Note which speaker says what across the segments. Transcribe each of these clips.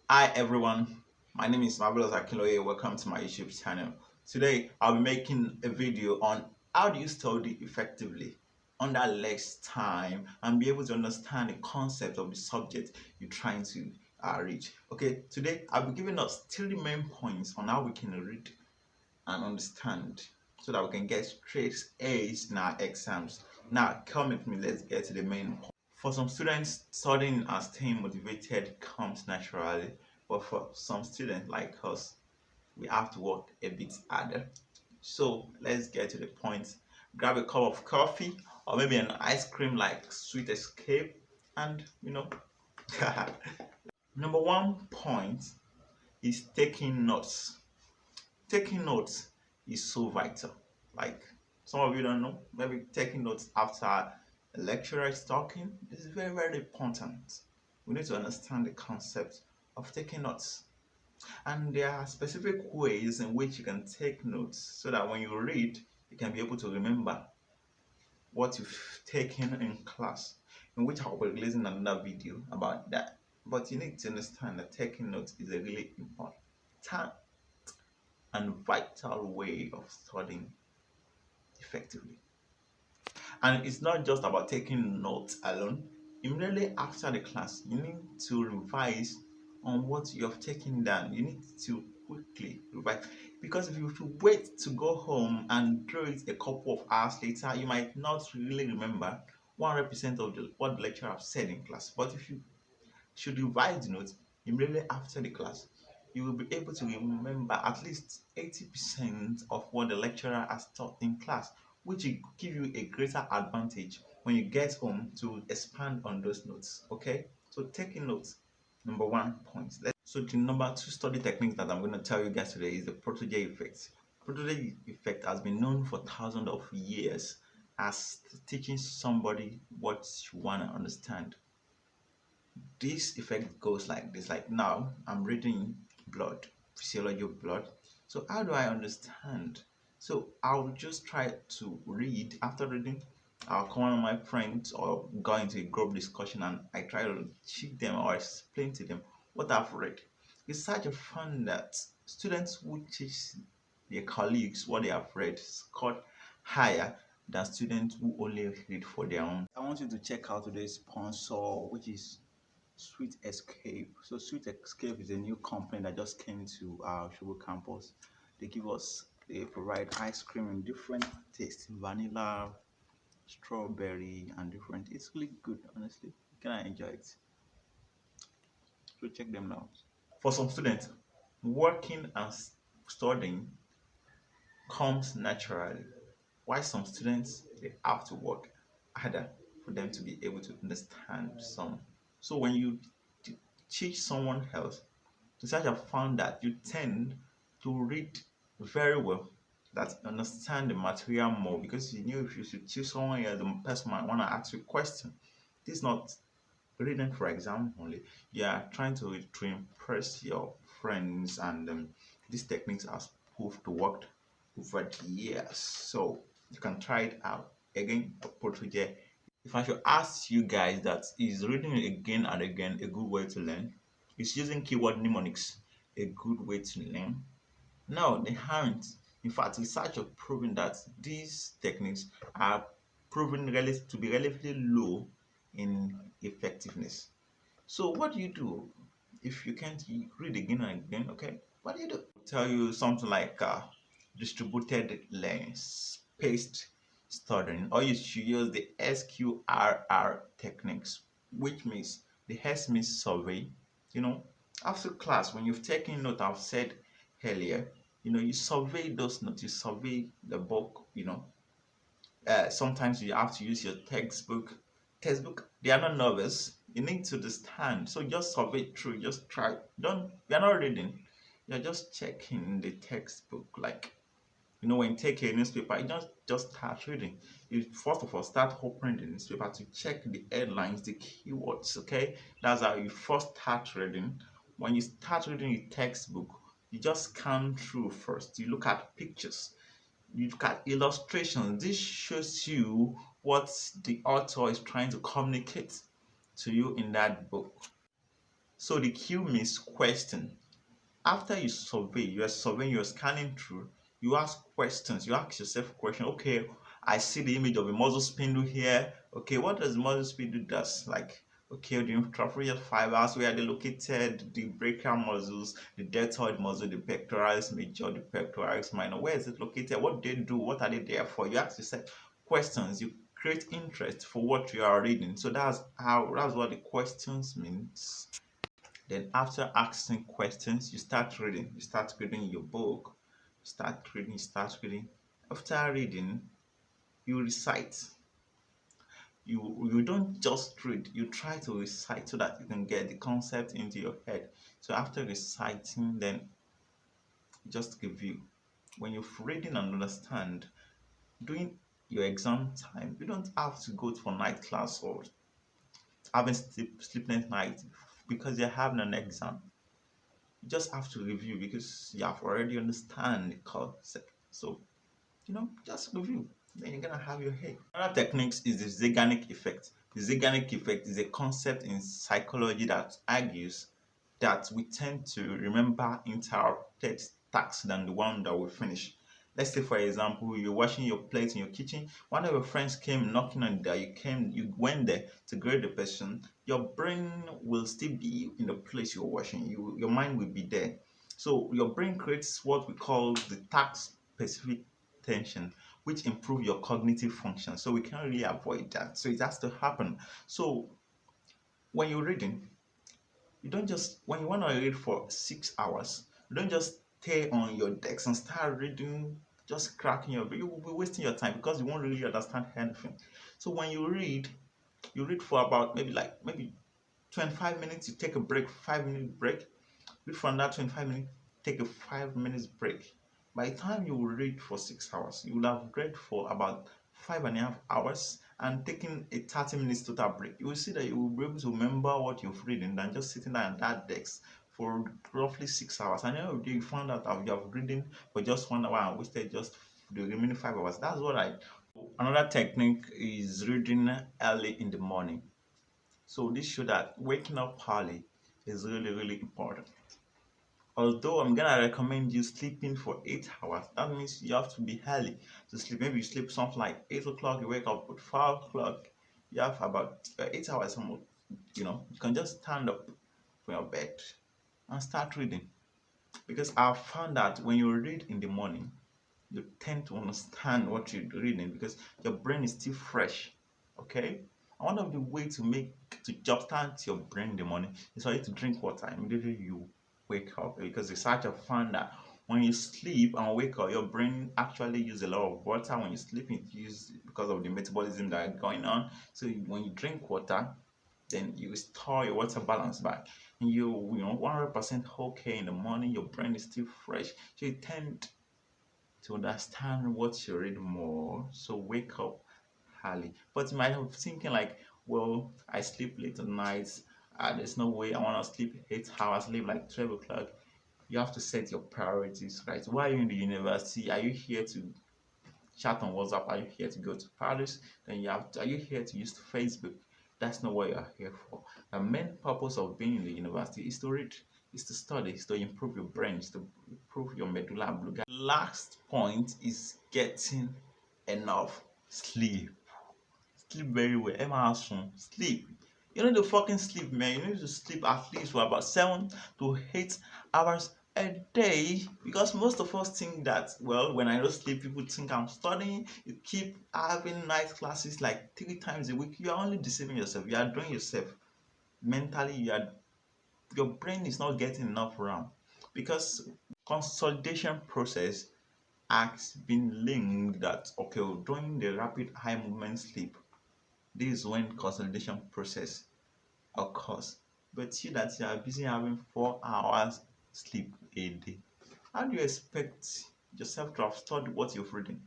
Speaker 1: Hi everyone, my name is Marvelous Akinloye. Welcome to my YouTube channel. Today I'll be making a video on how do you study effectively under less time and be able to understand the concept of the subject you're trying to reach. Okay, today I'll be giving us three main points on how we can read and understand so that we can get straight A's in our exams. Now come with me, let's get to the main point. For some students, studying and staying motivated comes naturally, but for some students like us, we have to work a bit harder. So let's get to the point. Grab a cup of coffee or maybe an ice cream like Sweet Escape, and number one point is taking notes. Taking notes is so vital. Like some of you don't know, maybe taking notes after a lecturer is talking is very, very important. We need to understand the concept of taking notes. And there are specific ways in which you can take notes so that when you read, you can be able to remember what you've taken in class, in which I'll be releasing another video about that. But you need to understand that taking notes is a really important and vital way of studying effectively. And it's not just about taking notes alone. Immediately after the class, you need to revise on what you have taken down. You need to quickly revise because if you wait to go home and do it a couple of hours later, you might not really remember 100% of what the lecturer has said in class. But if you should revise the notes immediately after the class, you will be able to remember at least 80% of what the lecturer has taught in class, which will give you a greater advantage when you get home to expand on those notes. Okay, so taking notes, number one point. So the number two study technique that I'm going to tell you guys today is the protege effect. Protege effect has been known for thousands of years as teaching somebody what you want to understand. This effect goes like this. Like now I'm reading blood, physiology of blood. So how do I understand? So I'll just try to read. After reading, I'll call one of my friends or go into a group discussion and I try to teach them or explain to them what I've read. Research have found that students who teach their colleagues what they have read scored higher than students who only read for their own. I want you to check out today's sponsor, which is Sweet Escape. So Sweet Escape is a new company that just came to our Sugar campus. They provide ice cream in different tastes, vanilla, strawberry, and different. It's really good, honestly. You can enjoy it. So check them out. For some students, working and studying comes naturally. While some students they have to work harder for them to be able to understand some. So when you teach someone else, research have found that you tend to read very well, that understand the material more because you know if you should teach someone else, the person might want to ask you a question. This is not reading for exam only. You are trying to impress your friends, and these techniques are proved to work over the years. So you can try it out. Again, a protege. If I should ask you guys that is reading again and again a good way to learn? Is using keyword mnemonics a good way to learn? No, they aren't. In fact, research have proven that these techniques are proven to be relatively low in effectiveness. So what do you do if you can't read again and again? Okay, what do you do? Tell you something like distributed learning, spaced studying, or you should use the SQRR techniques, which means the S means survey. You know, after class, when you've taken note, I've said earlier, you survey those notes, you survey the book. Sometimes you have to use your textbook. They are not nervous, you need to understand, so just survey through, just try. Don't You're not reading, you're just checking the textbook. Like, when you take a newspaper, you just start reading. You first of all start opening the newspaper to check the headlines, the keywords. Okay, that's how you first start reading. When you start reading the textbook, you just scan through first, you look at pictures, you look at illustrations. This shows you what the author is trying to communicate to you in that book. So the Q means question. After you survey, you're surveying, you're scanning through, you ask questions, you ask yourself a question. Okay, I see the image of a muscle spindle here. Okay, what does muscle spindle does? Like, okay, the intraocular fibers, where are they located? The brachial muscles, the deltoid muscle, the pectoralis major, the pectoralis minor, where is it located? What do they do? What are they there for? You ask yourself questions, you create interest for what you are reading. So that's what the questions means. Then after asking questions, you start reading. You start reading your book. Start reading. After reading, you recite. You don't just read, you try to recite so that you can get the concept into your head. So after reciting, then just review. When you're reading and understand, during your exam time, you don't have to go for night class or having sleepless night because you're having an exam. You just have to review because you have already understand the concept. So, just review. Then you're gonna have your head. Another techniques is the Zeigarnik effect. The Zeigarnik effect is a concept in psychology that argues that we tend to remember interrupted tasks than the one that we finish. Let's say, for example, you're washing your plate in your kitchen. One of your friends came knocking on the door. You went there to greet the person. Your brain will still be in the place you're washing. Your mind will be there. So your brain creates what we call the task specific tension, which improve your cognitive function. So we can't really avoid that. So it has to happen. So when you're reading, you don't just when you want to read for 6 hours, you don't just stay on your desk and start reading, just cracking your you will be wasting your time because you won't really understand anything. So when you read for about maybe 25 minutes, you take a break, 5 minute break, read from that 25 minutes, take a 5 minutes break. By the time you will read for 6 hours, you will have read for about 5.5 hours and taking a 30 minutes total break. You will see that you will be able to remember what you've read than just sitting there at that desk for roughly 6 hours. And then you found out that you have reading for just 1 hour and wasted just the remaining 5 hours. That's what I. Another technique is reading early in the morning. So this shows that waking up early is really, really important. Although I'm gonna recommend you sleeping for 8 hours, that means you have to be early to sleep. Maybe you sleep something like 8 o'clock, you wake up at 5 o'clock, you have about 8 hours. You can just stand up from your bed and start reading. Because I've found that when you read in the morning, you tend to understand what you're reading because your brain is still fresh. Okay? And one of the ways to jumpstart your brain in the morning is for you to drink water immediately you wake up because research have found that when you sleep and wake up, your brain actually uses a lot of water. When you sleep, it uses because of the metabolism that is going on. So when you drink water, then you restore your water balance back. And 100% okay in the morning, your brain is still fresh. So you tend to understand what you read more. So wake up early. But you might have thinking like, well, I sleep late at night. There's no way I want to sleep 8 hours, sleep like 12 o'clock. You have to set your priorities right. Why are you in the university? Are you here to chat on WhatsApp? Are you here to go to Paris? Then are you here to use Facebook? That's not what you are here for. The main purpose of being in the university is to read, is to study, is to improve your brain, is to improve your medulla oblongata. Last point is getting enough sleep. Sleep very well. Emma Asun, sleep. You need to fucking sleep, man. You need to sleep at least for about 7 to 8 hours a day. Because most of us think that, well, when I don't sleep, people think I'm studying. You keep having night classes like 3 times a week. You are only deceiving yourself. You are doing yourself mentally. Your brain is not getting enough RAM because consolidation process has been linked that okay during the rapid eye movement sleep, this is when consolidation process occurs. But you that you are busy having 4 hours sleep a day, how do you expect yourself to have studied what you've reading?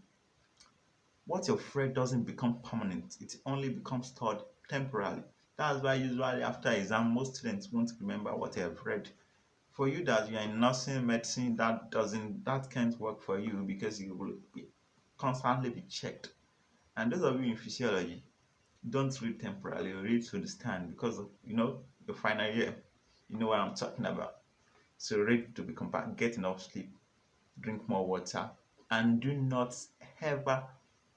Speaker 1: What you've read doesn't become permanent, it only becomes stored temporarily. That's why usually after exam most students won't remember what they have read. For you that you are in nursing medicine, that can't work for you because you will constantly be checked. And those of you in physiology, don't read temporarily, read to the stand because of your final year. You know what I'm talking about. So ready to be compact, get enough sleep, drink more water, and do not ever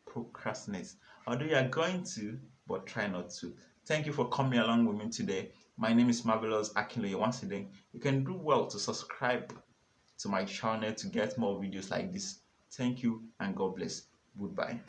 Speaker 1: procrastinate. Although you are going to, but try not to. Thank you for coming along with me today. My name is Marvelous Akinloye. Once again, you can do well to subscribe to my channel to get more videos like this. Thank you and God bless. Goodbye.